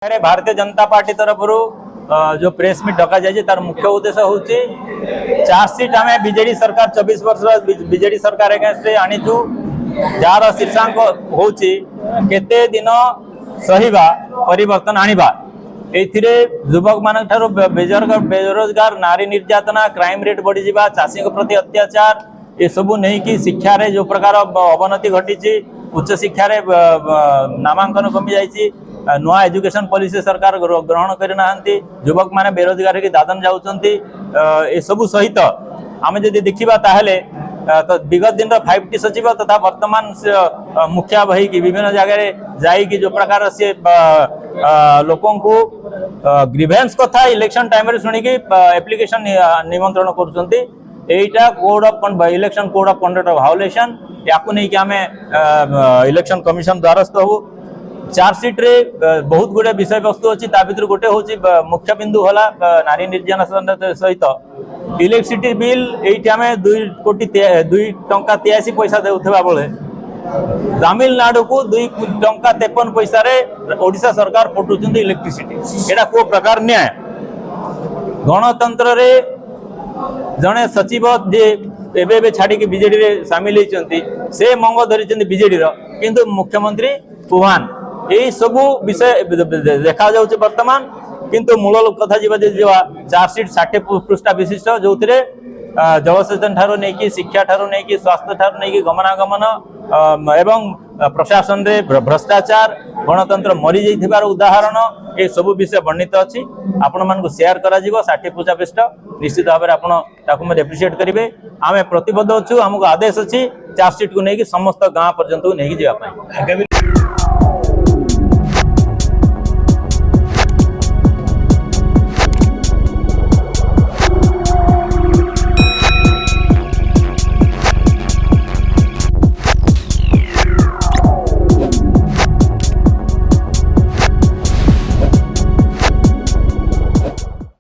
Bharatiya Janata party तरफ जो press meet डका जाए तार मुख्य उद्देश्य हूँ चार्जसीट आम बीजेडी सरकार 24 वर्ष बीजेडी सरकार एगेन्स्ट आनीचु जार शीर्षांक हूँ केते दिन सहिबा परिवर्तन आनिबा एथिरे युवक मान बेरोजगार नारी निर्यातना क्राइम रेट बढ़ी जावा चाषी प्रति अत्याचार ये सबू नहीं कि शिक्षा रे जो प्रकार अवनति घटी उच्च शिक्षा रे नामांकन कमी जाइए नुआ एजुकेशन पॉलिसी सरकार ग्रहण करना युवक माने बेरोजगार की दादन जाउछंती ए सबु सहित आम जदि देखा ताहले तो विगत दिन 5T सचिव तथा वर्तमान मुखिया बही की विभिन्न जगह जाइकी जो प्रकार से लोकों को ग्रीवेंस कथा इलेक्शन टाइम शुणिकी एप्लिकेशन निमंत्रण करुछंती एटा code of election code of conduct violation याकू नहीं कि आमे इलेक्शन कमिशन द्वारस्थ हो चार्जसीट रे बहुत गुड़े विषय वस्तु अच्छी भर गोटे हूँ मुख्य बिंदु होला नारी निर्यातन सहित इलेक्ट्रिसिटी बिल ये 2,83 पैसा देउथबा बेले तमिलनाडु को 2,53 पैसा रे ओडिशा सरकार पटुचंदी इलेक्ट्रिसिटी एटा को प्रकार न्याय गणतंत्र रे जने सचिव जे एबे छाड़ी बीजेडी रे शामिल होती से मंग धरी बीजेडी किंतु मुख्यमंत्री चौहान यही सबू विषय देखा जाउछ वर्तमान किंतु मूल कथा जीवा चार्जसीट 60 पृष्ठा विशिष्ट जो जलसेचन ठारो नहीं कि शिक्षा ठारो नहीं कि स्वास्थ्य ठारो नहीं कि गमनागमन एवं प्रशासन रे भ्रष्टाचार गणतंत्र मरी जाइथिबार उदाहरण ये सबू विषय वर्णित अच्छी आपण मान शेयर करा 60 पृष्ठ निश्चित भाव में आपको एप्रिशिएट करेंगे आम प्रतिबद्ध अच्छु आमको आदेश अच्छी चार्जसीट को लेकिन समस्त गाँव पर्यंत नहीं जावाई।